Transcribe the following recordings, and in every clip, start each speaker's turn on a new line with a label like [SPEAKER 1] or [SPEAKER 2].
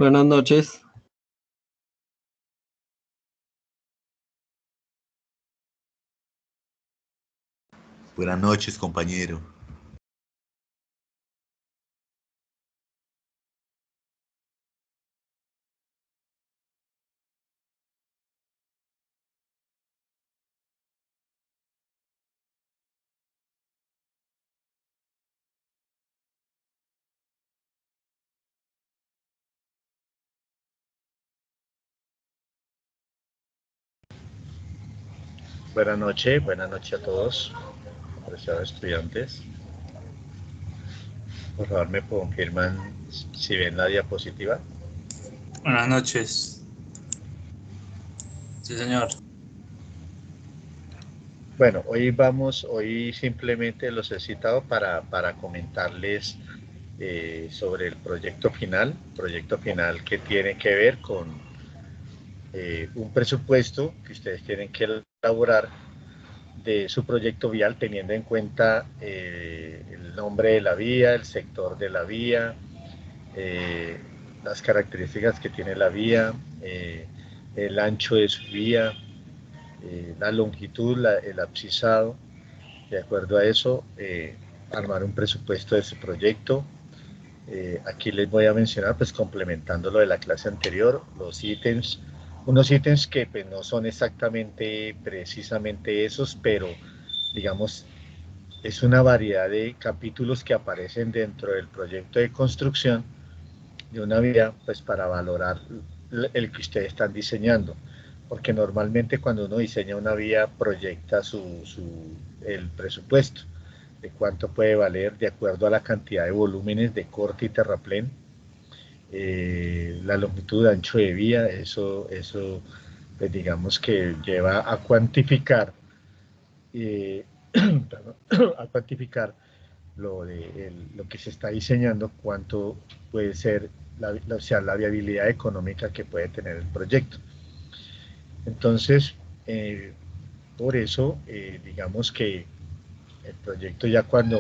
[SPEAKER 1] Buenas noches.
[SPEAKER 2] Buenas noches, compañero.
[SPEAKER 3] Buenas noches a todos, apreciados estudiantes. Por favor, me confirman si ven la diapositiva.
[SPEAKER 4] Buenas noches. Sí, señor.
[SPEAKER 3] Bueno, hoy simplemente los he citado para comentarles sobre el proyecto final que tiene que ver con un presupuesto que ustedes tienen que elaborar de su proyecto vial teniendo en cuenta el nombre de la vía, el sector de la vía, las características que tiene la vía, el ancho de su vía, la longitud, el abscisado. De acuerdo a eso, armar un presupuesto de su proyecto. Aquí les voy a mencionar, pues complementando lo de la clase anterior, los ítems, unos ítems que pues, no son exactamente precisamente esos, pero digamos es una variedad de capítulos que aparecen dentro del proyecto de construcción de una vía, pues para valorar el que ustedes están diseñando. Porque normalmente cuando uno diseña una vía proyecta el presupuesto de cuánto puede valer de acuerdo a la cantidad de volúmenes de corte y terraplén, la longitud de ancho de vía, eso pues digamos que lleva a cuantificar, a cuantificar lo que se está diseñando, cuánto puede ser o sea, la viabilidad económica que puede tener el proyecto. Entonces, por eso, digamos que el proyecto ya cuando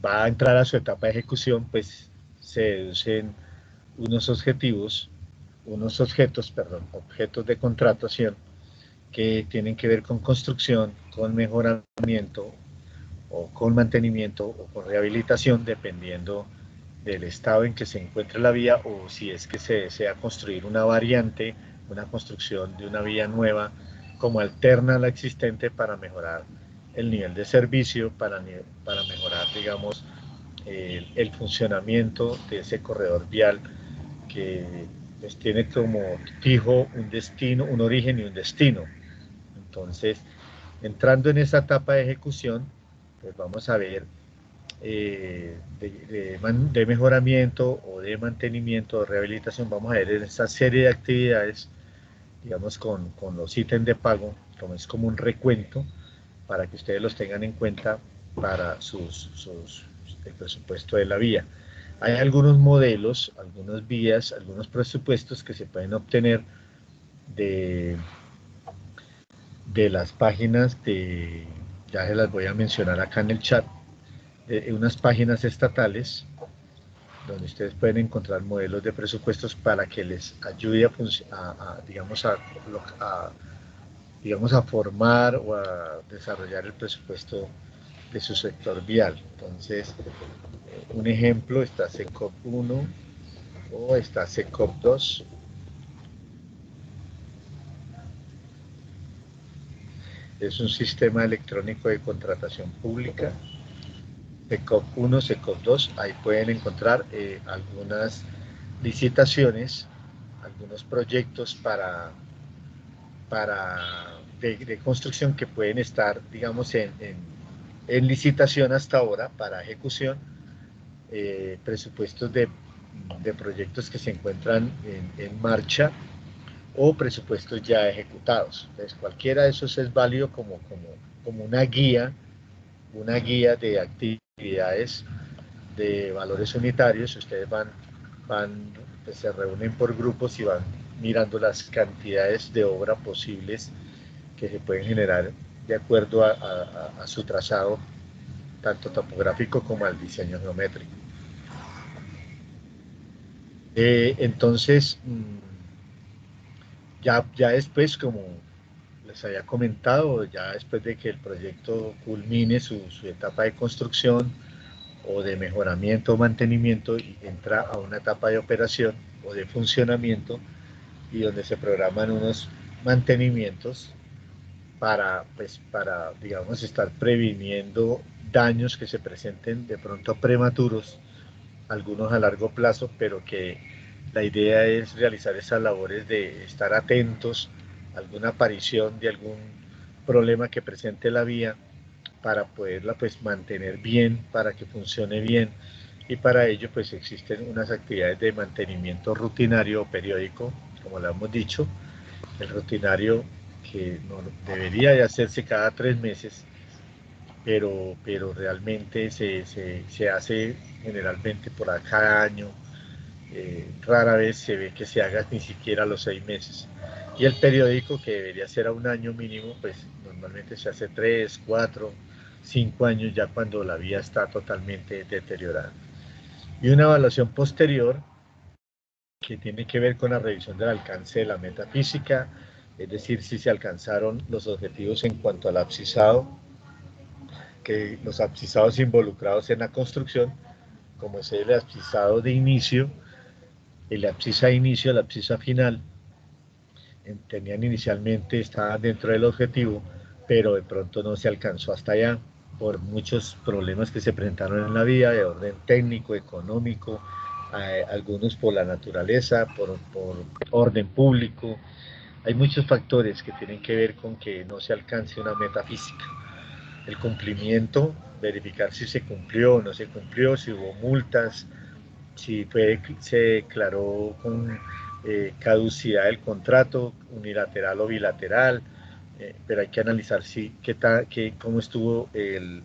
[SPEAKER 3] va a entrar a su etapa de ejecución, pues se deducen unos objetos de contratación que tienen que ver con construcción, con mejoramiento o con mantenimiento o con rehabilitación, dependiendo del estado en que se encuentre la vía o si es que se desea construir una variante, una construcción de una vía nueva como alterna a la existente para mejorar el nivel de servicio, para mejorar, digamos, el funcionamiento de ese corredor vial que pues, tiene como fijo un destino, un origen y un destino. Entonces, entrando en esa etapa de ejecución, pues vamos a ver de mejoramiento o de mantenimiento o rehabilitación, vamos a ver esa serie de actividades, digamos, con los ítems de pago, como es como un recuento, para que ustedes los tengan en cuenta para el presupuesto de la vía. Hay algunos modelos, algunas vías, algunos presupuestos que se pueden obtener de las páginas ya se las voy a mencionar acá en el chat, unas páginas estatales donde ustedes pueden encontrar modelos de presupuestos para que les ayude digamos, a formar o a desarrollar el presupuesto de su sector vial. Entonces, un ejemplo, está SECOP 1 o está SECOP 2. Es un sistema electrónico de contratación pública. SECOP 1, SECOP 2, ahí pueden encontrar algunas licitaciones, algunos proyectos de construcción que pueden estar, digamos, en licitación hasta ahora para ejecución, presupuestos de proyectos que se encuentran en marcha o presupuestos ya ejecutados. Entonces, cualquiera de esos es válido como una guía de actividades de valores unitarios. Ustedes pues, se reúnen por grupos y van mirando las cantidades de obra posibles que se pueden generar de acuerdo a su trazado, tanto topográfico como al diseño geométrico. Entonces, ya después, como les había comentado, ya después de que el proyecto culmine su etapa de construcción o de mejoramiento o mantenimiento, y entra a una etapa de operación o de funcionamiento, y donde se programan unos mantenimientos para, digamos, estar previniendo daños que se presenten de pronto prematuros, algunos a largo plazo, pero que la idea es realizar esas labores de estar atentos a alguna aparición de algún problema que presente la vía, para poderla pues mantener bien, para que funcione bien, y para ello pues existen unas actividades de mantenimiento rutinario o periódico, como lo hemos dicho. El rutinario, que no debería de hacerse cada 3 meses, pero realmente se hace generalmente por cada año. Rara vez se ve que se haga ni siquiera a los 6 meses. Y el periódico, que debería ser a un año mínimo, pues normalmente se hace 3, 4, 5 años, ya cuando la vía está totalmente deteriorada. Y una evaluación posterior, que tiene que ver con la revisión del alcance de la meta física, es decir, si se alcanzaron los objetivos en cuanto al abscisado, que los abscisados involucrados en la construcción, como es el abscisado de inicio, el abscisa de inicio, el abscisa final, tenían inicialmente, estaban dentro del objetivo, pero de pronto no se alcanzó hasta allá por muchos problemas que se presentaron en la vía, de orden técnico, económico, algunos por la naturaleza, por orden público. Hay muchos factores que tienen que ver con que no se alcance una meta física. El cumplimiento, verificar si se cumplió o no se cumplió, si hubo multas, si se declaró con caducidad del contrato, unilateral o bilateral, pero hay que analizar cómo estuvo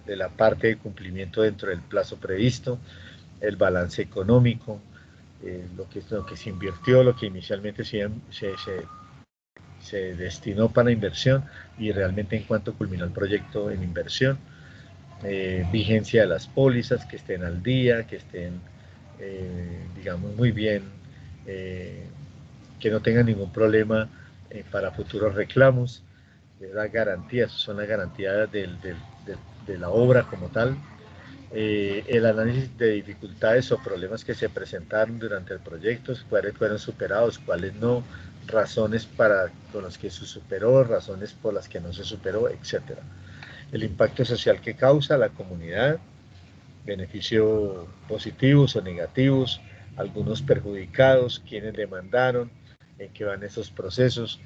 [SPEAKER 3] la parte de cumplimiento dentro del plazo previsto, el balance económico, lo que se invirtió, lo que inicialmente se destinó para inversión, y realmente en cuanto culminó el proyecto en inversión. Vigencia de las pólizas, que estén al día, que estén, digamos, muy bien, que no tengan ningún problema para futuros reclamos. Las garantías, son las garantías de la obra como tal. El análisis de dificultades o problemas que se presentaron durante el proyecto, cuáles fueron superados, cuáles no, razones con las que se superó, razones por las que no se superó, etc. El impacto social que causa la comunidad, beneficios positivos o negativos, algunos perjudicados, quienes demandaron, en qué van esos procesos,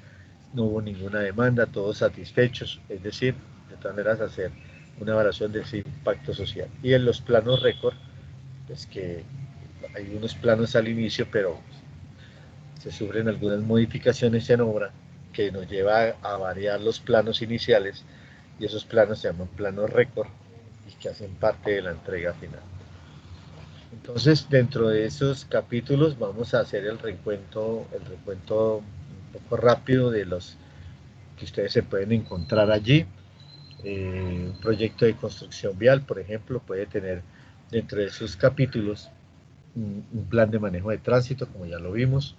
[SPEAKER 3] no hubo ninguna demanda, todos satisfechos, es decir, de todas maneras hacer una evaluación de ese impacto social. Y en los planos récord, pues que hay unos planos al inicio, pero se sufren algunas modificaciones en obra que nos lleva a variar los planos iniciales, y esos planos se llaman planos récord y que hacen parte de la entrega final. Entonces, dentro de esos capítulos vamos a hacer el recuento un poco rápido de los que ustedes se pueden encontrar allí. Un proyecto de construcción vial, por ejemplo, puede tener dentro de sus capítulos un plan de manejo de tránsito, como ya lo vimos,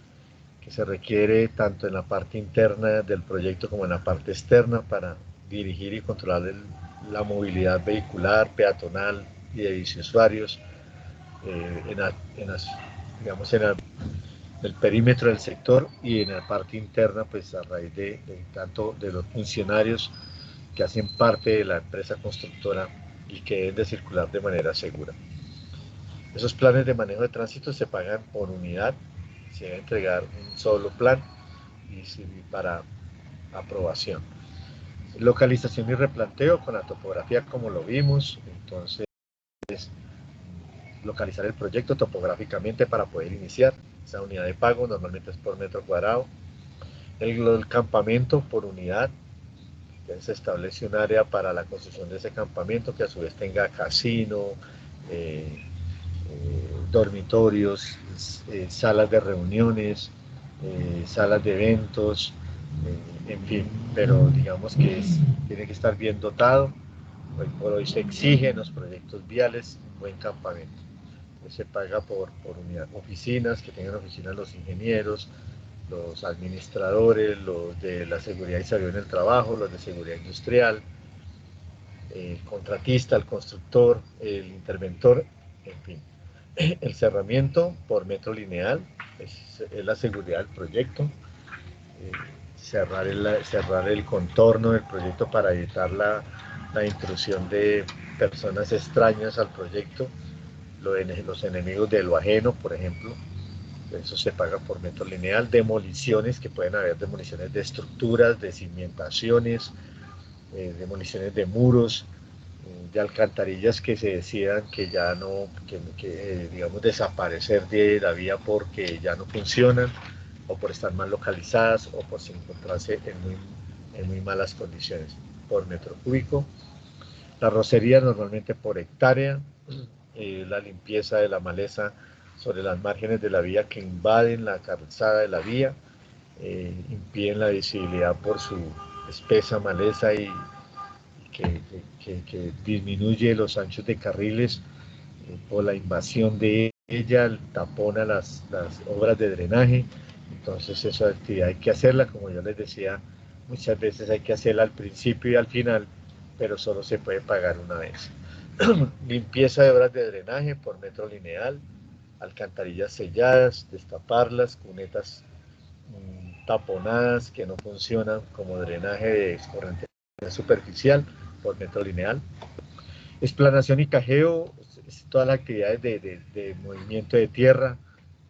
[SPEAKER 3] que se requiere tanto en la parte interna del proyecto como en la parte externa para dirigir y controlar la movilidad vehicular, peatonal y de biciusuarios, digamos, en el perímetro del sector, y en la parte interna, pues a raíz de tanto de los funcionarios que hacen parte de la empresa constructora y que deben de circular de manera segura. Esos planes de manejo de tránsito se pagan por unidad, se debe entregar un solo plan y para aprobación. Localización y replanteo con la topografía como lo vimos, entonces localizar el proyecto topográficamente para poder iniciar. Esa unidad de pago normalmente es por metro cuadrado. El campamento por unidad. Entonces se establece un área para la construcción de ese campamento que a su vez tenga casino, dormitorios, salas de reuniones, salas de eventos, en fin, pero digamos que tiene que estar bien dotado. Hoy por hoy se exige en los proyectos viales un buen campamento. se paga por unidad, oficinas, que tengan oficinas los ingenieros, los administradores, los de la seguridad y salud en el trabajo, los de seguridad industrial, el contratista, el constructor, el interventor, en fin. El cerramiento por metro lineal es la seguridad del proyecto. Cerrar el contorno del proyecto para evitar la intrusión de personas extrañas al proyecto, los enemigos de lo ajeno, por ejemplo. Eso se paga por metro lineal. Demoliciones, que pueden haber demoliciones de estructuras, de cimentaciones, demoliciones de muros, de alcantarillas que se decidan que ya no, digamos, desaparecer de la vía porque ya no funcionan, o por estar mal localizadas, o por encontrarse en muy malas condiciones, por metro cúbico. La rocería normalmente por hectárea, la limpieza de la maleza sobre las márgenes de la vía que invaden la calzada de la vía, impiden la visibilidad por su espesa maleza y que disminuye los anchos de carriles por la invasión de ella, tapona las obras de drenaje. Entonces esa actividad hay que hacerla, como yo les decía, muchas veces hay que hacerla al principio y al final, pero solo se puede pagar una vez. Limpieza de obras de drenaje por metro lineal, alcantarillas selladas, destaparlas, cunetas taponadas que no funcionan como drenaje de escorrentía superficial por metro lineal. Explanación y cajeo, es todas las actividades de movimiento de tierra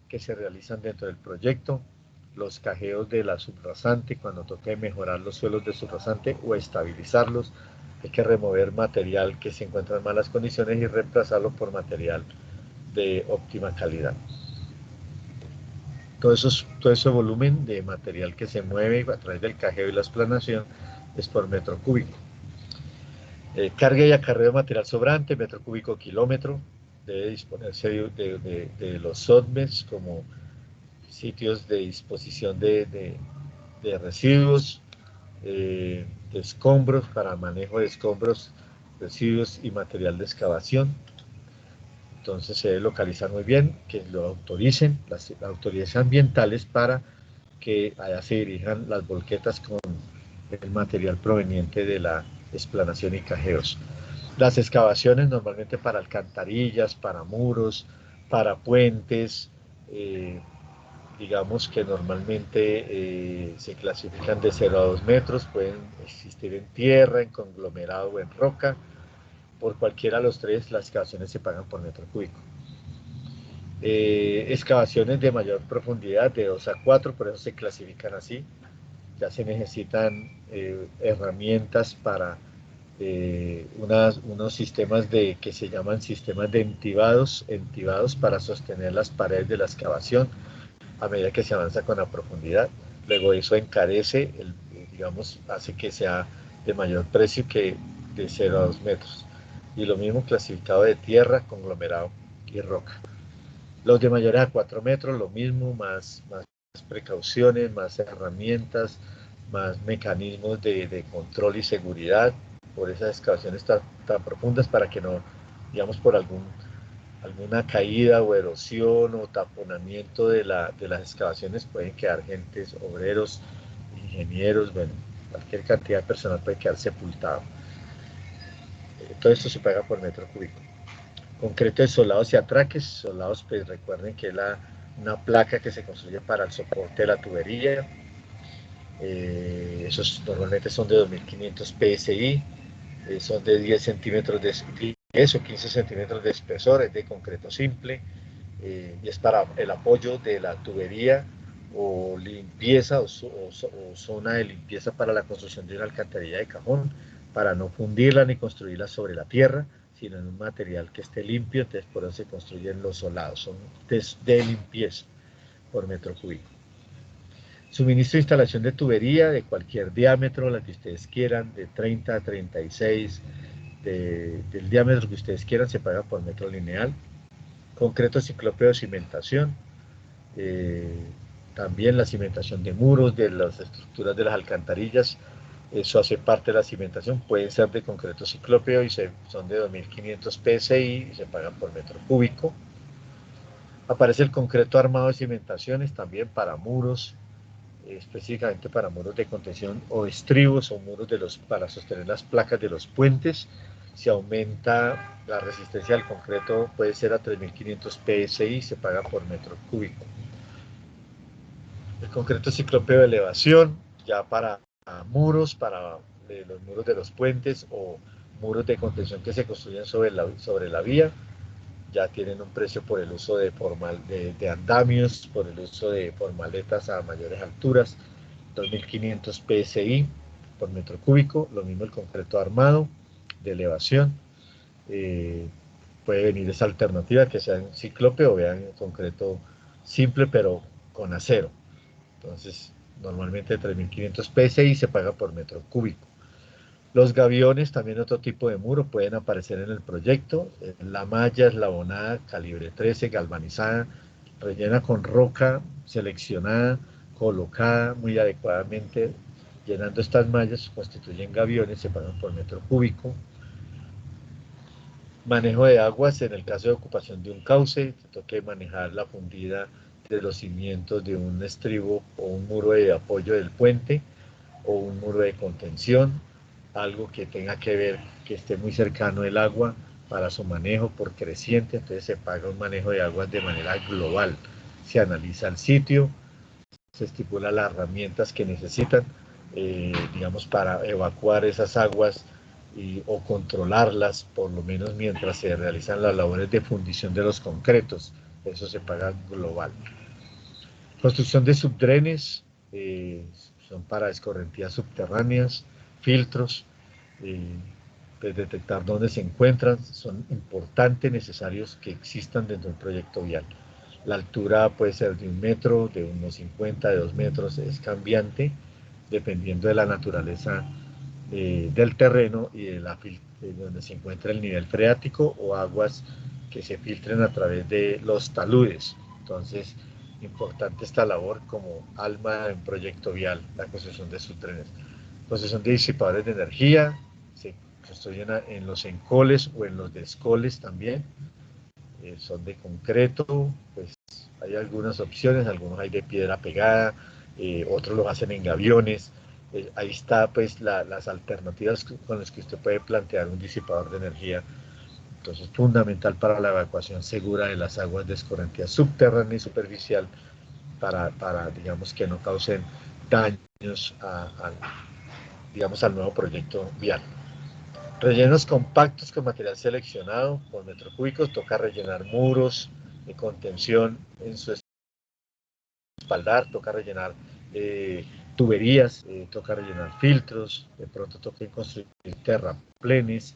[SPEAKER 3] que se realizan dentro del proyecto, los cajeos de la subrasante, cuando toque mejorar los suelos de subrasante o estabilizarlos, hay que remover material que se encuentra en malas condiciones y reemplazarlo por material de óptima calidad. Todo ese volumen de material que se mueve a través del cajeo y la explanación es por metro cúbico. Carga y acarreo de material sobrante, metro cúbico kilómetro. Debe disponerse de los SODMES como sitios de disposición de residuos, de escombros, para manejo de escombros, residuos y material de excavación. Entonces se debe localizar muy bien, que lo autoricen las autoridades ambientales para que allá se dirijan las volquetas con el material proveniente de la explanación y cajeos. Las excavaciones normalmente para alcantarillas, para muros, para puentes, digamos que normalmente se clasifican de 0 a 2 metros, pueden existir en tierra, en conglomerado o en roca. Por cualquiera de los tres, las excavaciones se pagan por metro cúbico. Excavaciones de mayor profundidad, de 2 a 4, por eso se clasifican así. Ya se necesitan herramientas para unos sistemas que se llaman sistemas de entibados para sostener las paredes de la excavación a medida que se avanza con la profundidad. Luego eso encarece, digamos, hace que sea de mayor precio que de 0 a 2 metros. Y lo mismo clasificado de tierra, conglomerado y roca. Los de mayores a 4 metros, lo mismo, más precauciones, más herramientas, más mecanismos de control y seguridad por esas excavaciones tan profundas para que no, digamos, por alguna caída o erosión o taponamiento de las excavaciones pueden quedar gentes, obreros, ingenieros, bueno, cualquier cantidad de personal puede quedar sepultado. Todo esto se paga por metro cúbico. Concreto de solados y atraques. Solados, pues recuerden que es una placa que se construye para el soporte de la tubería. Esos normalmente son de 2500 PSI, son de 10 centímetros de 10 o 15 centímetros de espesor, es de concreto simple, y es para el apoyo de la tubería o limpieza o zona de limpieza para la construcción de una alcantarilla de cajón, para no fundirla ni construirla sobre la tierra, sino en un material que esté limpio. Entonces por eso se construyen los solados, son de limpieza por metro cúbico. Suministro e instalación de tubería de cualquier diámetro, la que ustedes quieran, de 30 a 36, del diámetro que ustedes quieran, se paga por metro lineal. Concreto ciclópeo de cimentación, también la cimentación de muros, de las estructuras de las alcantarillas, eso hace parte de la cimentación, pueden ser de concreto ciclópeo y son de 2500 PSI y se pagan por metro cúbico. Aparece el concreto armado de cimentaciones también para muros, específicamente para muros de contención o estribos o muros para sostener las placas de los puentes. Se aumenta la resistencia del concreto, puede ser a 3.500 PSI, se paga por metro cúbico. El concreto ciclópeo de elevación, ya para muros, para los muros de los puentes o muros de contención que se construyen sobre la vía, ya tienen un precio por el uso de andamios, por el uso de formaletas a mayores alturas, 2.500 PSI por metro cúbico, lo mismo el concreto armado de elevación. Puede venir esa alternativa que sea en ciclope o vean en concreto simple pero con acero. Entonces, normalmente 3.500 PSI se paga por metro cúbico. Los gaviones, también otro tipo de muro, pueden aparecer en el proyecto. La malla eslabonada, calibre 13, galvanizada, rellena con roca seleccionada, colocada muy adecuadamente. Llenando estas mallas constituyen gaviones, se pagan por metro cúbico. Manejo de aguas, en el caso de ocupación de un cauce, te toca manejar la fundida de los cimientos de un estribo o un muro de apoyo del puente o un muro de contención, algo que tenga que ver, que esté muy cercano el agua para su manejo por creciente, entonces se paga un manejo de aguas de manera global. Se analiza el sitio, se estipula las herramientas que necesitan, digamos, para evacuar esas aguas o controlarlas, por lo menos mientras se realizan las labores de fundición de los concretos. Eso se paga global. Construcción de subdrenes, son para escorrentías subterráneas, filtros, pues detectar dónde se encuentran, son importantes, necesarios que existan dentro del proyecto vial. La altura puede ser de 1 metro, de unos 50, de 2 metros, es cambiante, dependiendo de la naturaleza del terreno y de donde se encuentra el nivel freático o aguas que se filtren a través de los taludes. Entonces, importante esta labor como alma en proyecto vial, la construcción de subdrenes. Construcción de disipadores de energía, se construyen en los encoles o en los descoles también, son de concreto, pues hay algunas opciones, algunos hay de piedra pegada, otros los hacen en gaviones. Ahí está pues las alternativas con las que usted puede plantear un disipador de energía. Entonces, fundamental para la evacuación segura de las aguas de escorrentía subterránea y superficial para digamos, que no causen daños digamos, al nuevo proyecto vial. Rellenos compactos con material seleccionado por metro cúbico, toca rellenar muros de contención en su espaldar, toca rellenar tuberías, toca rellenar filtros, de pronto toca construir terraplenes,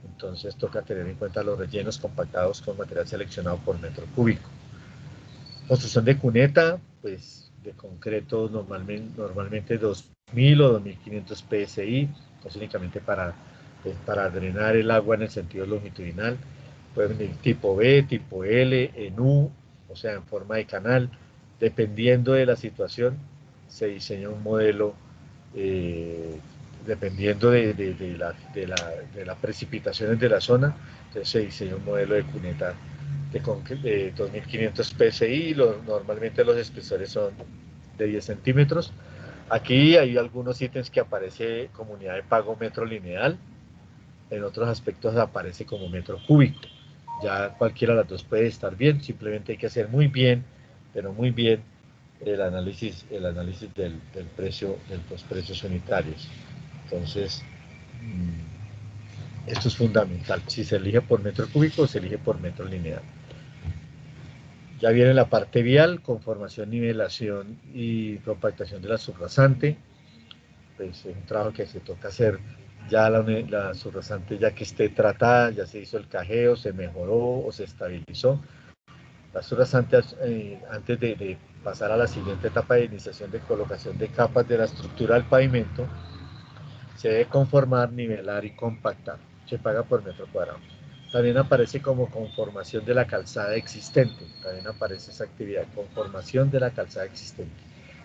[SPEAKER 3] entonces toca tener en cuenta los rellenos compactados con material seleccionado por metro cúbico. Construcción de cuneta, pues de concreto normalmente 2.000 o 2.500 PSI, pues únicamente para drenar el agua en el sentido longitudinal. Puede venir tipo B, tipo L, en U, o sea, en forma de canal. Dependiendo de la situación, se diseña un modelo, dependiendo de las precipitaciones de la zona, entonces se diseña un modelo de cuneta de 2.500 PSI, normalmente los espesores son de 10 centímetros. Aquí hay algunos ítems que aparece como unidad de pago metro lineal, en otros aspectos aparece como metro cúbico. Ya cualquiera de las dos puede estar bien, simplemente hay que hacer muy bien, pero muy bien, el análisis del precio, de los precios unitarios. Entonces, esto es fundamental, si se elige por metro cúbico o se elige por metro lineal. Ya viene la parte vial, conformación, nivelación y compactación de la subrasante. Pues es un trabajo que se toca hacer ya la subrasante, ya que esté tratada, ya se hizo el cajeo, se mejoró o se estabilizó. La subrasante, antes de pasar a la siguiente etapa de iniciación de colocación de capas de la estructura del pavimento, se debe conformar, nivelar y compactar. Se paga por metro cuadrado. También aparece como conformación de la calzada existente. También aparece esa actividad, conformación de la calzada existente.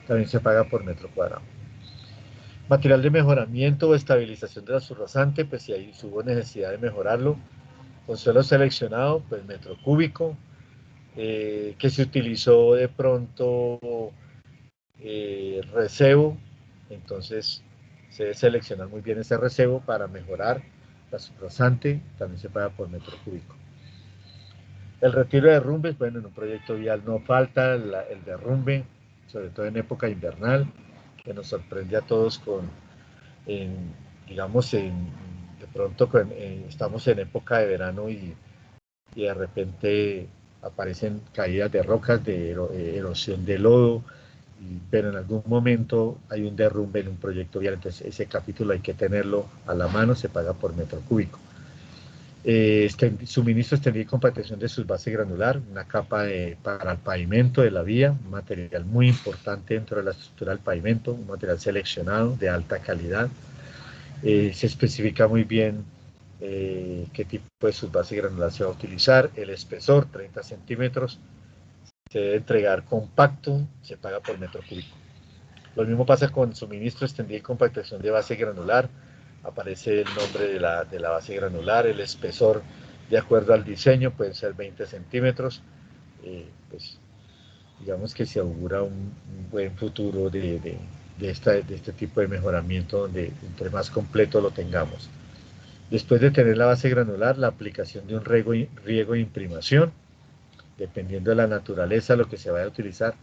[SPEAKER 3] También se paga por metro cuadrado. Material de mejoramiento o estabilización de la subrasante, pues si hubo necesidad de mejorarlo. Con suelo seleccionado, pues metro cúbico. que se utilizó de pronto recebo, entonces se debe seleccionar muy bien ese recebo para mejorar la subrasante, también se paga por metro cúbico. El retiro de derrumbes, bueno, en un proyecto vial no falta el derrumbe, sobre todo en época invernal, que nos sorprende a todos digamos, de pronto estamos en época de verano y de repente aparecen caídas de rocas, de erosión de lodo, pero en algún momento hay un derrumbe en un proyecto vial, entonces ese capítulo hay que tenerlo a la mano, se paga por metro cúbico. Suministro extendido y compactación de subbase granular, una capa para el pavimento de la vía, un material muy importante dentro de la estructura del pavimento, un material seleccionado de alta calidad. Se especifica muy bien qué tipo de subbase granular se va a utilizar, el espesor, 30 centímetros, se debe entregar compacto, se paga por metro cúbico. Lo mismo pasa con suministro extendido y compactación de base granular, aparece el nombre de la base granular, el espesor de acuerdo al diseño, pueden ser 20 centímetros, pues digamos que se augura un buen futuro de este tipo de mejoramiento donde entre más completo lo tengamos. Después de tener la base granular, la aplicación de un riego e imprimación, dependiendo de la naturaleza, lo que se vaya a utilizar,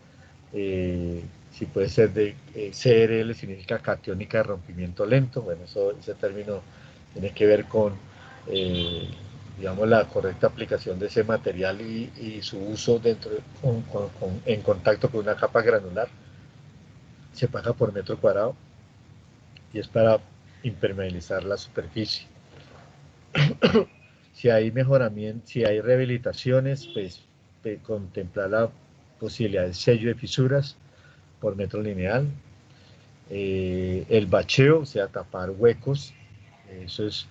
[SPEAKER 3] si puede ser de CRL, significa catiónica de rompimiento lento, bueno, ese término tiene que ver con, digamos, la correcta aplicación de ese material y su uso en contacto con una capa granular, se paga por metro cuadrado y es para impermeabilizar la superficie. Si hay mejoramiento, si hay rehabilitaciones, pues contemplar la posibilidad de sello de fisuras por metro lineal. El bacheo, o sea, tapar huecos, eso es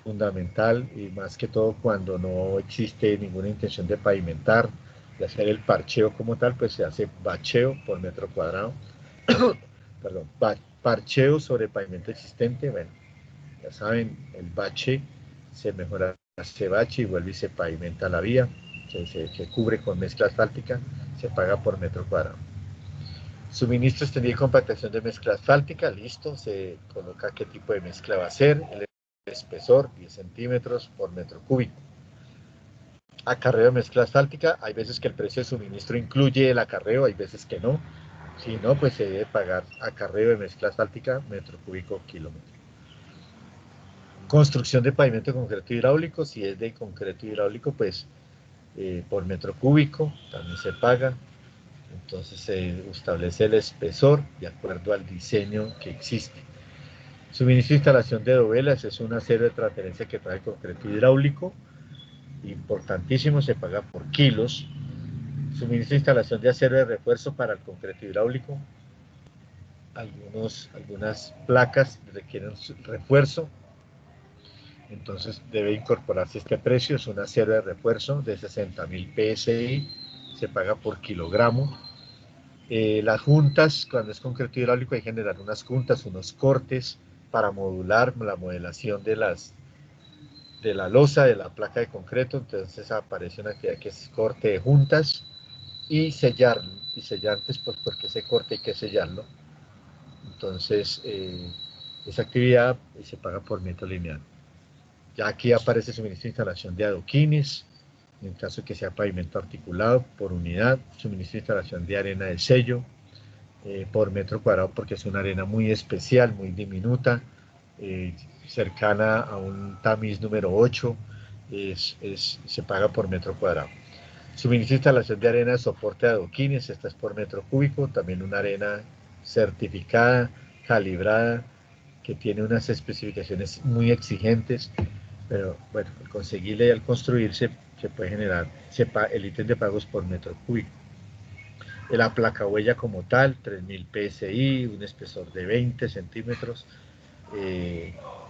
[SPEAKER 3] fundamental y más que todo cuando no existe ninguna intención de pavimentar, de hacer el parcheo como tal, pues se hace bacheo por metro cuadrado. Perdón, parcheo sobre pavimento existente, bueno, ya saben, el bache se mejora, se bache y vuelve y se pavimenta la vía, se cubre con mezcla asfáltica, se paga por metro cuadrado. Suministro extendido y compactación de mezcla asfáltica, listo, se coloca qué tipo de mezcla va a ser, el espesor 10 centímetros por metro cúbico. Acarreo de mezcla asfáltica, hay veces que el precio de suministro incluye el acarreo, hay veces que no, si no, pues se debe pagar acarreo de mezcla asfáltica metro cúbico kilómetro. Construcción de pavimento de concreto hidráulico, si es de concreto hidráulico, pues por metro cúbico también se paga. Entonces se establece el espesor de acuerdo al diseño que existe. Suministro e instalación de dovelas es una serie de transferencia que trae concreto hidráulico, importantísimo, se paga por kilos. Suministro e instalación de acero de refuerzo para el concreto hidráulico. Algunas placas requieren refuerzo, entonces debe incorporarse este precio, es un acero de refuerzo de 60.000 PSI, se paga por kilogramo. Las juntas, cuando es concreto hidráulico, hay que generar unas juntas, unos cortes para modular la modelación de la losa, de la placa de concreto, entonces aparece una actividad que es corte de juntas y sellarlo, y sellantes, pues porque ese corte hay que sellarlo. Entonces, esa actividad se paga por metro lineal. Ya aquí aparece suministro de instalación de adoquines, en el caso que sea pavimento articulado por unidad, suministro de instalación de arena de sello por metro cuadrado, porque es una arena muy especial, muy diminuta, cercana a un tamiz número 8, se paga por metro cuadrado. Suministro de instalación de arena de soporte de adoquines, esta es por metro cúbico, también una arena certificada, calibrada, que tiene unas especificaciones muy exigentes, pero bueno, al conseguirle y al construirse se puede generar el ítem de pagos por metro cúbico. La placa huella como tal, 3.000 PSI, un espesor de 20 centímetros,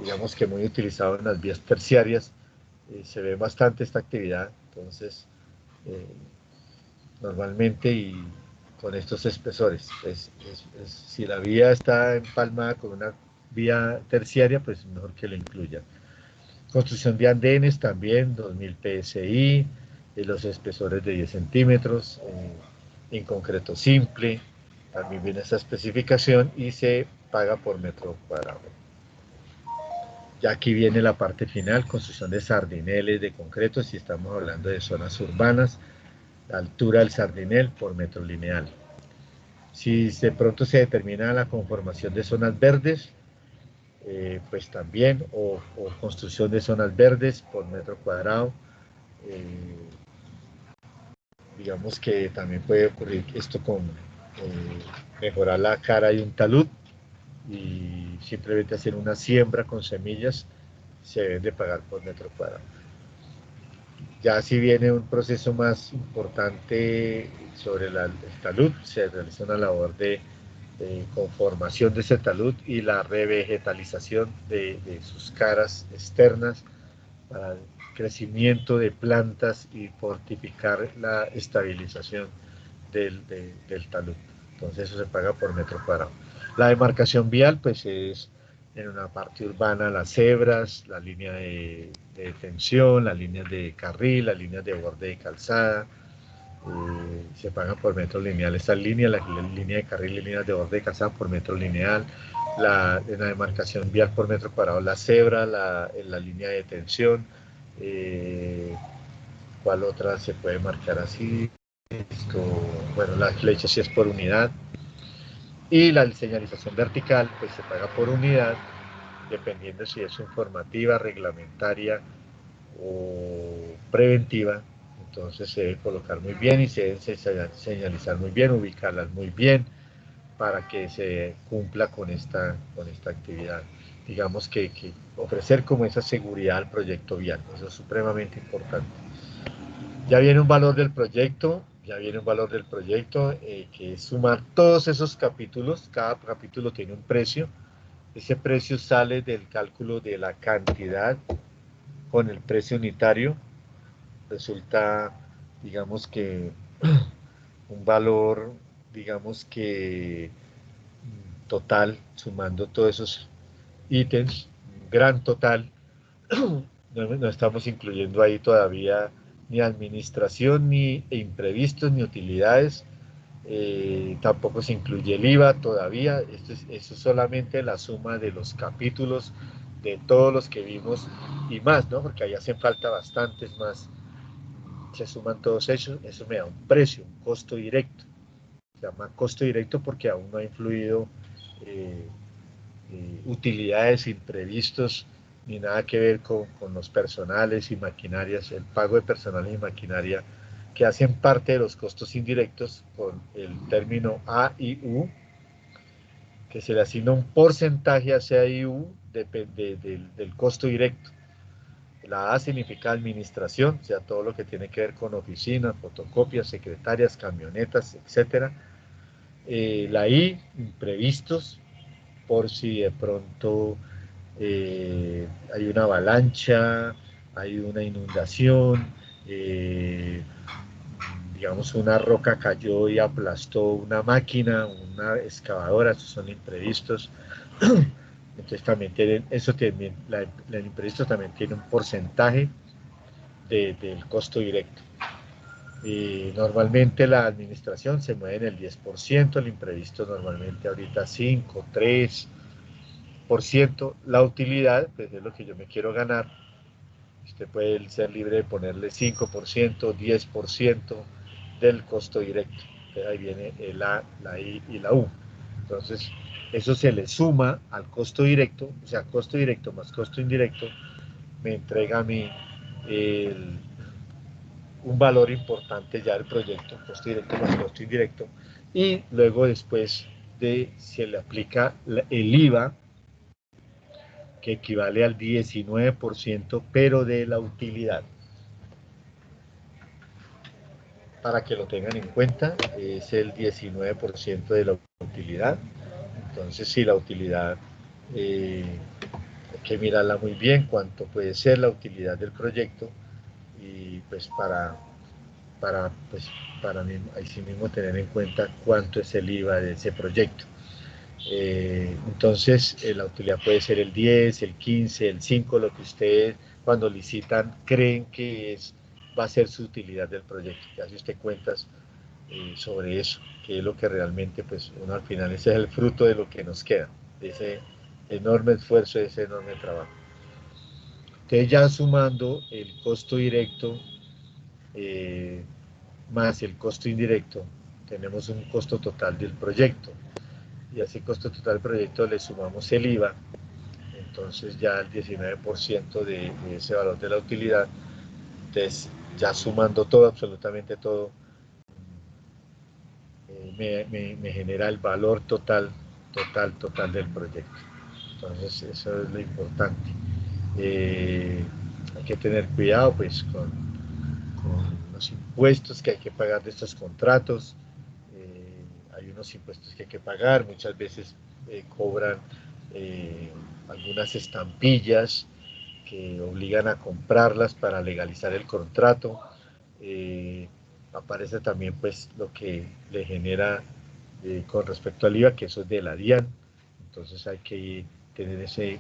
[SPEAKER 3] digamos que muy utilizado en las vías terciarias, se ve bastante esta actividad, entonces normalmente y con estos espesores, si la vía está empalmada con una vía terciaria, pues mejor que lo incluya. Construcción de andenes también, 2.000 PSI, los espesores de 10 centímetros, en concreto simple, también viene esa especificación y se paga por metro cuadrado. Ya aquí viene la parte final, construcción de sardineles de concreto, si estamos hablando de zonas urbanas, la altura del sardinel por metro lineal. Si de pronto se determina la conformación de zonas verdes, pues también, o construcción de zonas verdes por metro cuadrado, digamos que también puede ocurrir esto con mejorar la cara de un talud y simplemente hacer una siembra con semillas, se deben de pagar por metro cuadrado. Ya si viene un proceso más importante sobre el talud, se realiza una labor de conformación de ese talud y la revegetalización de sus caras externas para el crecimiento de plantas y fortificar la estabilización del talud. Entonces eso se paga por metro cuadrado. La demarcación vial pues es en una parte urbana las cebras, la línea de detención, las líneas de carril, las líneas de borde de calzada, se pagan por metro lineal esta línea, la línea de carril, líneas de borde de calzada por metro lineal, en la demarcación vial por metro cuadrado, la cebra, la línea de detención, ¿cuál otra se puede marcar así? Esto, bueno, la flecha sí es por unidad, y la señalización vertical pues se paga por unidad, dependiendo si es informativa, reglamentaria o preventiva. Entonces se debe colocar muy bien y se debe señalizar muy bien, ubicarlas muy bien para que se cumpla con esta actividad. Digamos que ofrecer como esa seguridad al proyecto vial, eso es supremamente importante. Ya viene un valor del proyecto, que es sumar todos esos capítulos, cada capítulo tiene un precio, ese precio sale del cálculo de la cantidad con el precio unitario, resulta, digamos que, un valor, digamos que total, sumando todos esos ítems, gran total. No estamos incluyendo ahí todavía ni administración, ni imprevistos, ni utilidades. Tampoco se incluye el IVA todavía. Esto es solamente la suma de los capítulos, de todos los que vimos y más, ¿no? Porque ahí hacen falta bastantes más. Se suman todos ellos, eso me da un precio, un costo directo. Se llama costo directo porque aún no ha influido utilidades, imprevistos, ni nada que ver con los personales y maquinarias, el pago de personal y maquinaria que hacen parte de los costos indirectos con el término A y U, que se le asigna un porcentaje a ese A y U del costo directo. La A significa administración, o sea, todo lo que tiene que ver con oficinas, fotocopias, secretarias, camionetas, etc. La I, imprevistos, por si de pronto hay una avalancha, hay una inundación, digamos una roca cayó y aplastó una máquina, una excavadora, esos son imprevistos. Entonces también tienen, eso también, el imprevisto también tiene un porcentaje del costo directo. Normalmente la administración se mueve en el 10%, el imprevisto normalmente ahorita 5, 3%, la utilidad, pues es lo que yo me quiero ganar. Usted puede ser libre de ponerle 5%, 10% del costo directo. Entonces ahí viene el A, la I y la U. Entonces, eso se le suma al costo directo, o sea, costo directo más costo indirecto, me entrega a mí un valor importante ya del proyecto, costo directo más costo indirecto, y luego después se le aplica el IVA, que equivale al 19%, pero de la utilidad. Para que lo tengan en cuenta, es el 19% de la utilidad. Entonces, si la utilidad, hay que mirarla muy bien, cuánto puede ser la utilidad del proyecto, y pues para ahí sí mismo tener en cuenta cuánto es el IVA de ese proyecto. Entonces, la utilidad puede ser el 10, el 15, el 5, lo que ustedes cuando licitan creen que es va a ser su utilidad del proyecto. Ya si usted cuentas sobre eso, que es lo que realmente, pues uno al final, ese es el fruto de lo que nos queda, de ese enorme esfuerzo, de ese enorme trabajo. Entonces ya sumando el costo directo más el costo indirecto, tenemos un costo total del proyecto, y a ese costo total del proyecto le sumamos el IVA, entonces ya el 19% de ese valor de la utilidad. Entonces ya sumando todo, absolutamente todo, me genera el valor total del proyecto. Entonces eso es lo importante. Hay que tener cuidado pues con los impuestos que hay que pagar de estos contratos. Hay unos impuestos que hay que pagar, muchas veces cobran algunas estampillas que obligan a comprarlas para legalizar el contrato. Aparece también pues lo que le genera con respecto al IVA, que eso es de la DIAN, entonces hay que tener ese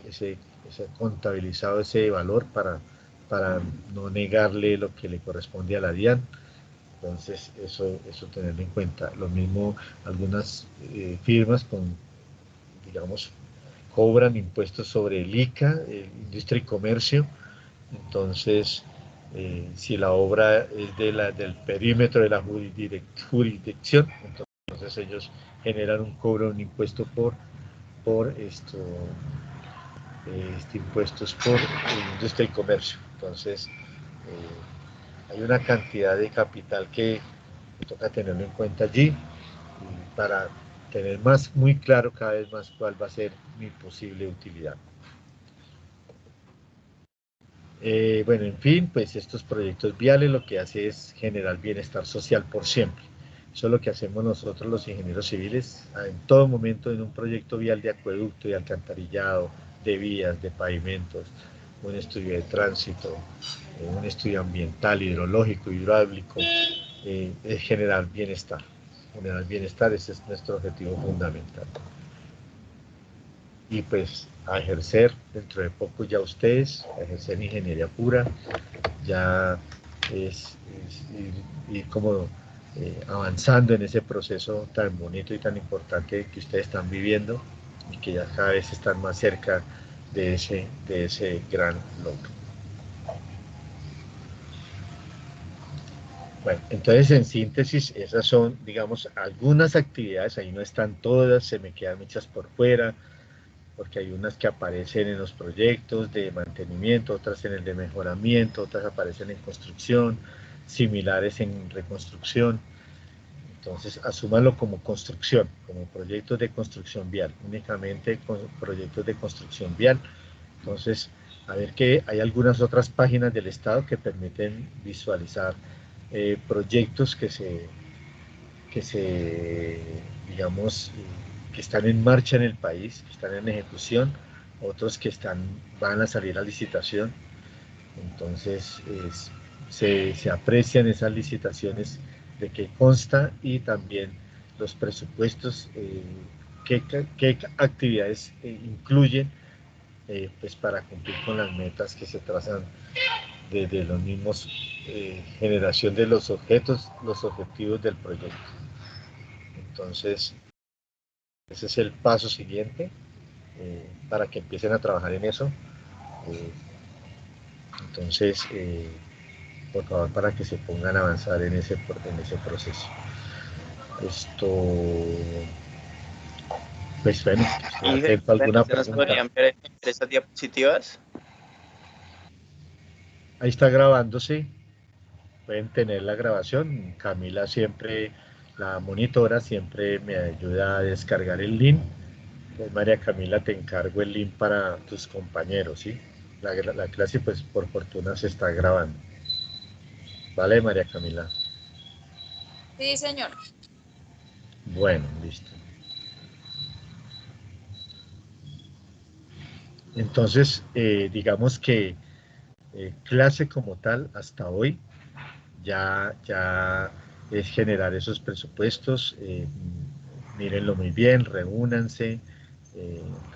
[SPEAKER 3] contabilizado ese valor para no negarle lo que le corresponde a la DIAN. Entonces eso tenerlo en cuenta. Lo mismo algunas firmas digamos, cobran impuestos sobre el ICA, Industria y Comercio. Entonces, si la obra es del perímetro de la jurisdicción, entonces ellos generan un cobro, un impuesto por impuestos por Industria y Comercio. Entonces, hay una cantidad de capital que toca tenerlo en cuenta allí para tener muy claro cada vez más cuál va a ser mi posible utilidad. Bueno, en fin, pues estos proyectos viales lo que hace es generar bienestar social por siempre. Eso es lo que hacemos nosotros los ingenieros civiles en todo momento en un proyecto vial de acueducto, de alcantarillado, de vías, de pavimentos, un estudio de tránsito, un estudio ambiental, hidrológico, hidráulico, es generar bienestar. Generar bienestar, ese es nuestro objetivo fundamental. Y pues a ejercer dentro de poco ya ustedes, a ejercer ingeniería pura, ya es ir como avanzando en ese proceso tan bonito y tan importante que ustedes están viviendo y que ya cada vez están más cerca de ese gran logro. Bueno, entonces en síntesis esas son, digamos, algunas actividades, ahí no están todas, se me quedan muchas por fuera, porque hay unas que aparecen en los proyectos de mantenimiento, otras en el de mejoramiento, otras aparecen en construcción, similares en reconstrucción. Entonces, asúmalo como construcción, como proyectos de construcción vial, únicamente con proyectos de construcción vial. Entonces, a ver que hay algunas otras páginas del Estado que permiten visualizar proyectos que digamos, que están en marcha en el país, que están en ejecución, otros que van a salir a licitación. Entonces, se aprecian esas licitaciones de qué consta y también los presupuestos, qué actividades incluyen pues para cumplir con las metas que se trazan desde los mismos generación de los objetivos del proyecto. Entonces, ese es el paso siguiente para que empiecen a trabajar en eso. Entonces, por favor, para que se pongan a avanzar en ese proceso. Esto, pues bueno, estoy atento a alguna
[SPEAKER 1] ¿Se nos
[SPEAKER 3] pregunta.
[SPEAKER 1] podrían ver esas diapositivas?
[SPEAKER 3] Ahí está grabándose, pueden tener la grabación. Camila siempre, la monitora, siempre me ayuda a descargar el link. Pues María Camila, te encargo el link para tus compañeros, ¿sí? La clase, pues por fortuna se está grabando. ¿Vale, María Camila?
[SPEAKER 5] Sí, señor.
[SPEAKER 3] Bueno, listo. Entonces, digamos que clase como tal, hasta hoy, ya es generar esos presupuestos, mírenlo muy bien, reúnanse,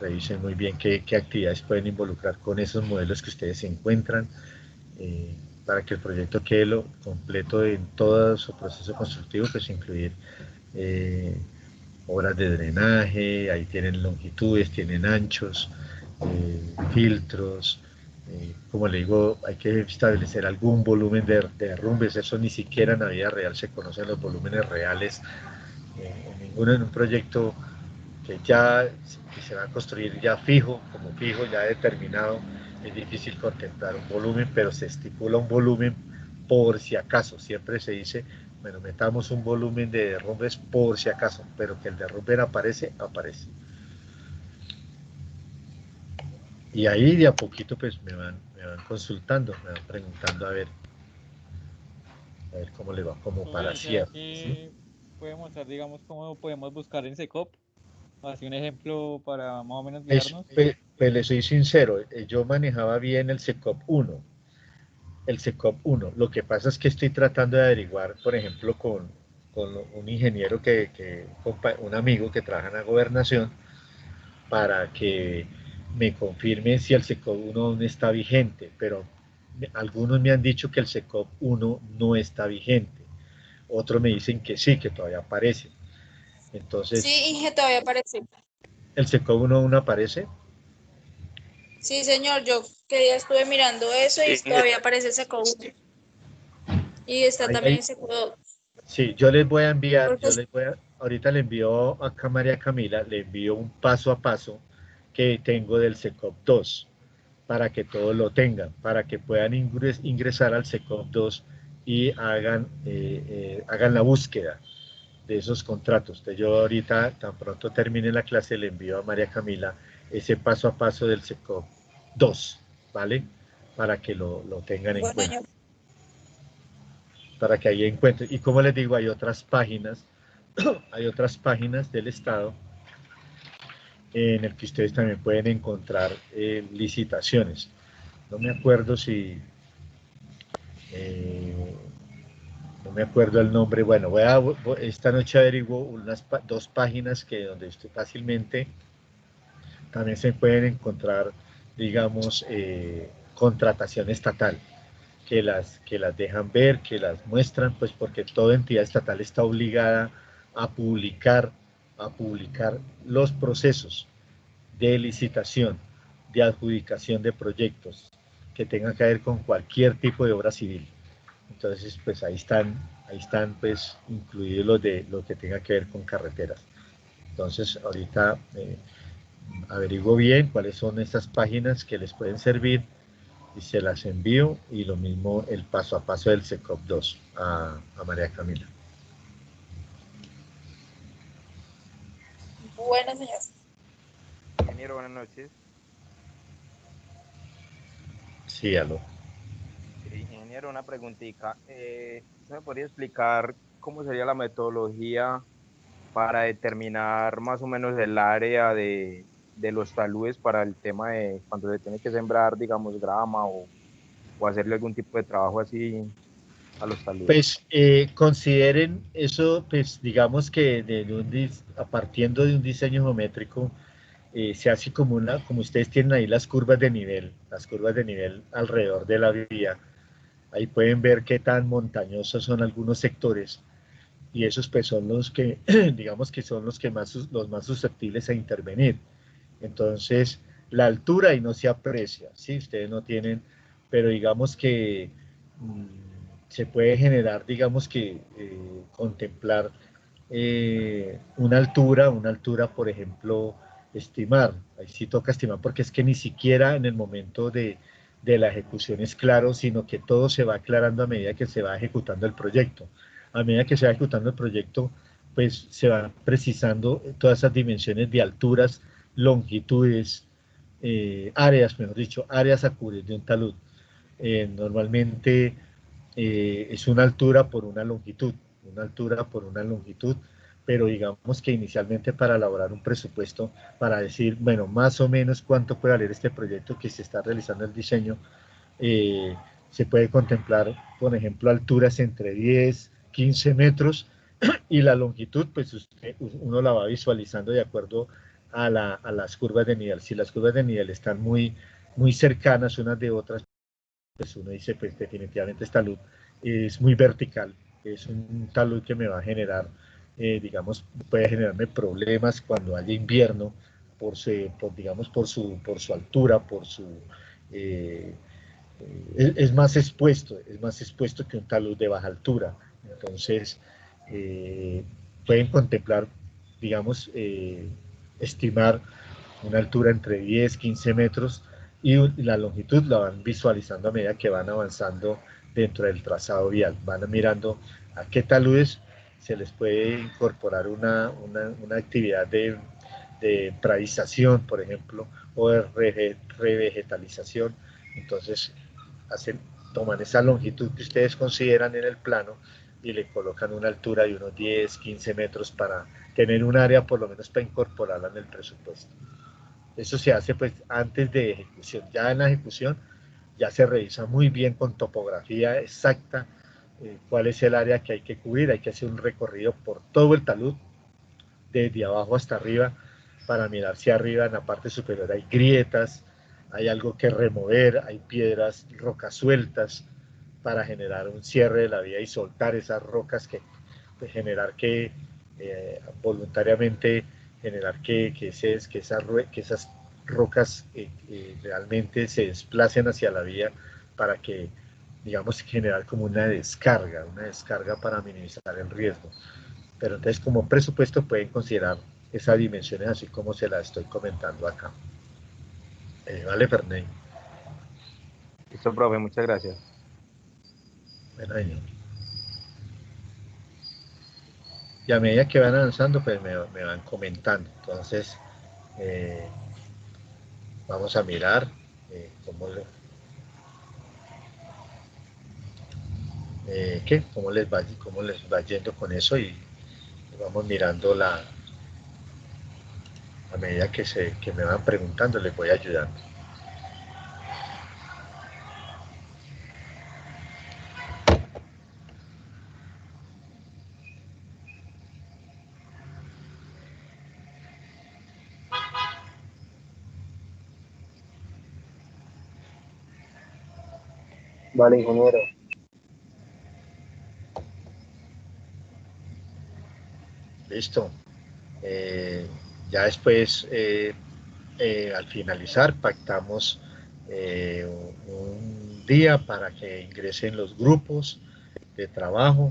[SPEAKER 3] revisen muy bien qué actividades pueden involucrar con esos modelos que ustedes se encuentran, para que el proyecto quede lo completo en todo su proceso constructivo, pues incluir obras de drenaje, ahí tienen longitudes, tienen anchos, filtros, como le digo, hay que establecer algún volumen de derrumbes, eso ni siquiera en la vida real se conocen los volúmenes reales, en un proyecto que ya que se va a construir ya fijo, como fijo, ya determinado, es difícil contemplar un volumen, pero se estipula un volumen por si acaso, siempre se dice, bueno, metamos un volumen de derrumbes por si acaso, pero que el derrumbe aparece, aparece. Y ahí de a poquito pues me van consultando, me van preguntando a ver cómo le va, como para cierre.
[SPEAKER 6] ¿Sí? Puede mostrar, digamos, cómo podemos buscar en SECOP, así un ejemplo para más o menos guiarnos.
[SPEAKER 3] Pues le soy sincero, yo manejaba bien el SECOP 1, el SECOP 1. Lo que pasa es que estoy tratando de averiguar, por ejemplo, con un ingeniero un amigo que trabaja en la gobernación, para que me confirme si el SECOP 1 aún está vigente, pero algunos me han dicho que el SECOP 1 no está vigente, otros me dicen que sí, que todavía aparece. Entonces,
[SPEAKER 5] Sí, Inge, todavía aparece.
[SPEAKER 3] ¿el SECOP 1 aún aparece?
[SPEAKER 5] Sí, señor, yo que día estuve mirando eso y
[SPEAKER 1] Inge,
[SPEAKER 5] todavía aparece ese SECO 1. Y está también
[SPEAKER 3] Ahí,
[SPEAKER 5] el SECO 2.
[SPEAKER 3] sí, yo les voy a enviar,
[SPEAKER 5] Porque
[SPEAKER 3] ahorita le envío acá a María Camila, le envío un paso a paso que tengo del SECOP 2, para que todos lo tengan, para que puedan ingresar al SECOP 2 y hagan la búsqueda de esos contratos. Entonces yo ahorita, tan pronto termine la clase, le envío a María Camila ese paso a paso del SECOP 2, ¿vale? Para que lo tengan en
[SPEAKER 5] bueno,
[SPEAKER 3] cuenta, para que ahí encuentren. Y como les digo, hay otras páginas del Estado en el que ustedes también pueden encontrar licitaciones. No me acuerdo si, no me acuerdo el nombre. Bueno, esta noche averiguo dos páginas que donde usted fácilmente también se pueden encontrar, digamos, contratación estatal, que las dejan ver, que las muestran, pues porque toda entidad estatal está obligada a publicar los procesos de licitación, de adjudicación de proyectos que tengan que ver con cualquier tipo de obra civil. Entonces, pues ahí están pues incluidos los que tengan que ver con carreteras. Entonces, ahorita averiguo bien cuáles son estas páginas que les pueden servir y se las envío, y lo mismo el paso a paso del SECOP 2 a María Camila.
[SPEAKER 5] bueno, señor.
[SPEAKER 7] Ingeniero, buenas noches.
[SPEAKER 3] Sí, aló.
[SPEAKER 7] Ingeniero, una preguntita. ¿Me podría explicar cómo sería la metodología para determinar más o menos el área de los taludes para el tema de cuando se tiene que sembrar, digamos, grama o hacerle algún tipo de trabajo así a los taludes?
[SPEAKER 3] Pues consideren eso, pues digamos que partiendo de un diseño geométrico, se hace como ustedes tienen ahí las curvas de nivel alrededor de la vía. Ahí pueden ver qué tan montañosos son algunos sectores, y esos pues son los que, digamos que son los más susceptibles a intervenir. Entonces, la altura ahí no se aprecia, ¿sí? Ustedes no tienen, pero digamos que se puede generar, digamos que contemplar una altura, por ejemplo, estimar. Ahí sí toca estimar, porque es que ni siquiera en el momento de la ejecución es claro, sino que todo se va aclarando a medida que se va ejecutando el proyecto. A medida que se va ejecutando el proyecto, pues se van precisando todas esas dimensiones de alturas, longitudes, áreas, mejor dicho, áreas a cubrir de un talud. Normalmente es una altura por una longitud, pero digamos que inicialmente para elaborar un presupuesto, para decir, bueno, más o menos cuánto puede valer este proyecto que se está realizando el diseño, eh, se puede contemplar, por ejemplo, alturas entre 10, 15 metros, y la longitud, pues uno la va visualizando de acuerdo a las curvas de nivel. Si las curvas de nivel están muy cercanas unas de otras, pues uno dice, pues definitivamente esta talud es muy vertical, es un talud que me va a generar, digamos, puede generarme problemas cuando haya invierno, digamos, por su altura, es más expuesto que un talud de baja altura. Entonces, pueden contemplar, digamos, estimar una altura entre 10, 15 metros y la longitud la van visualizando a medida que van avanzando dentro del trazado vial. Van mirando a qué taludes se les puede incorporar una actividad de pradización, por ejemplo, o de revegetalización. Entonces, toman esa longitud que ustedes consideran en el plano y le colocan una altura de unos 10, 15 metros para tener un área por lo menos para incorporarla en el presupuesto. Eso se hace pues antes de ejecución. Ya en la ejecución ya se revisa muy bien con topografía exacta cuál es el área que hay que cubrir. Hay que hacer un recorrido por todo el talud, desde abajo hasta arriba, para mirar si arriba en la parte superior hay grietas, hay algo que remover, hay piedras, rocas sueltas, para generar un cierre de la vía y soltar esas rocas generar que voluntariamente generar que esas rocas realmente se desplacen hacia la vía para que, digamos, generar como una descarga para minimizar el riesgo. Pero entonces como presupuesto pueden considerar esas dimensiones así como se las estoy comentando acá. Vale, Ferney.
[SPEAKER 7] Listo, profe, muchas gracias.
[SPEAKER 3] Bueno, y a medida que van avanzando, pues me van comentando. Entonces, vamos a mirar cómo cómo les va yendo con eso y vamos mirando a medida que me van preguntando, les voy ayudando.
[SPEAKER 1] Vale, ingeniero.
[SPEAKER 3] Listo. Ya después, al finalizar, pactamos un día para que ingresen los grupos de trabajo,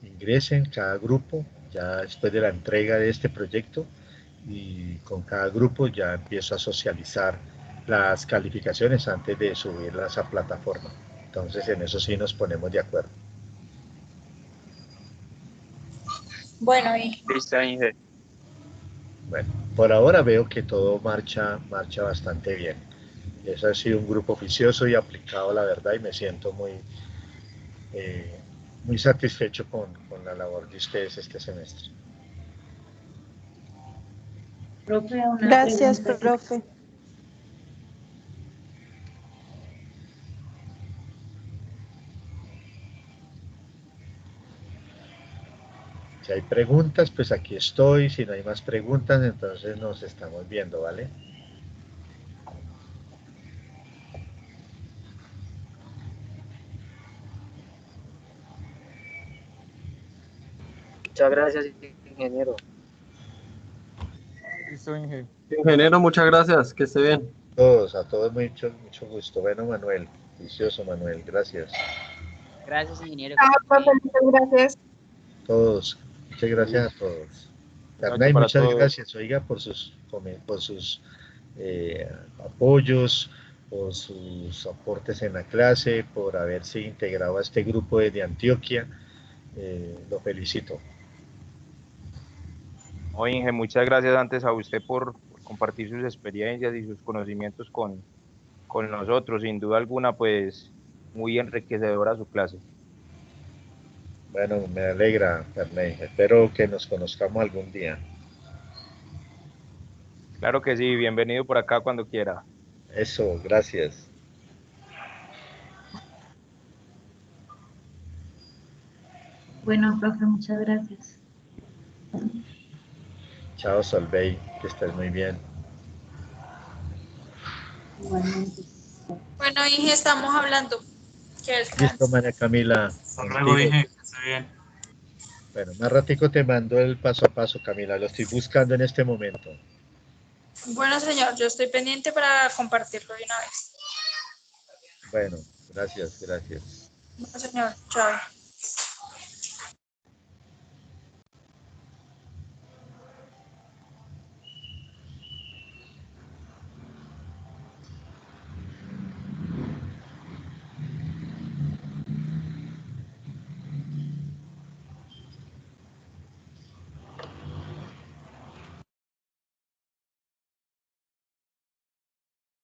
[SPEAKER 3] ingresen cada grupo, ya después de la entrega de este proyecto, y con cada grupo ya empiezo a socializar las calificaciones antes de subirlas a plataforma. Entonces en eso sí nos ponemos de acuerdo.
[SPEAKER 5] Bueno, y
[SPEAKER 1] Listo, Inge.
[SPEAKER 3] Bueno, por ahora veo que todo marcha bastante bien. Eso ha sido un grupo oficioso y aplicado, la verdad, y me siento muy satisfecho con la labor de ustedes este semestre.
[SPEAKER 8] Gracias, profe.
[SPEAKER 3] Si hay preguntas, pues aquí estoy. Si no hay más preguntas, entonces nos estamos viendo, ¿vale?
[SPEAKER 1] Muchas gracias, ingeniero.
[SPEAKER 6] Listo, Inge.
[SPEAKER 9] Ingeniero, muchas gracias, que esté bien.
[SPEAKER 3] A todos mucho gusto. Bueno, Manuel, vicioso Manuel, gracias.
[SPEAKER 10] Gracias, ingeniero.
[SPEAKER 8] Profe, muchas gracias.
[SPEAKER 3] Todos, muchas gracias a todos. Fernay,
[SPEAKER 7] para
[SPEAKER 3] muchas
[SPEAKER 7] todos.
[SPEAKER 3] gracias, oiga, por sus apoyos, por sus aportes en la clase, por haberse integrado a este grupo desde Antioquia. Lo felicito.
[SPEAKER 7] Oye, Inge, muchas gracias antes a usted por compartir sus experiencias y sus conocimientos con nosotros. Sin duda alguna, pues, muy enriquecedora su clase.
[SPEAKER 3] Bueno, me alegra, Ferney. Espero que nos conozcamos algún día.
[SPEAKER 7] Claro que sí, bienvenido por acá cuando quiera.
[SPEAKER 3] Eso, gracias.
[SPEAKER 11] Bueno, profe, muchas gracias.
[SPEAKER 3] Chao, Solveig, que estés muy bien.
[SPEAKER 11] Igualmente.
[SPEAKER 5] bueno, Inge, estamos hablando. Que descanse.
[SPEAKER 3] Listo, María Camila.
[SPEAKER 4] Hasta luego,
[SPEAKER 3] contigo.
[SPEAKER 4] dije, que esté bien.
[SPEAKER 3] Bueno, más ratico te mando el paso a paso, Camila. Lo estoy buscando en este momento.
[SPEAKER 5] Bueno, señor, yo estoy pendiente para compartirlo de una vez.
[SPEAKER 3] Bueno, gracias, gracias.
[SPEAKER 5] Bueno, señor, chao.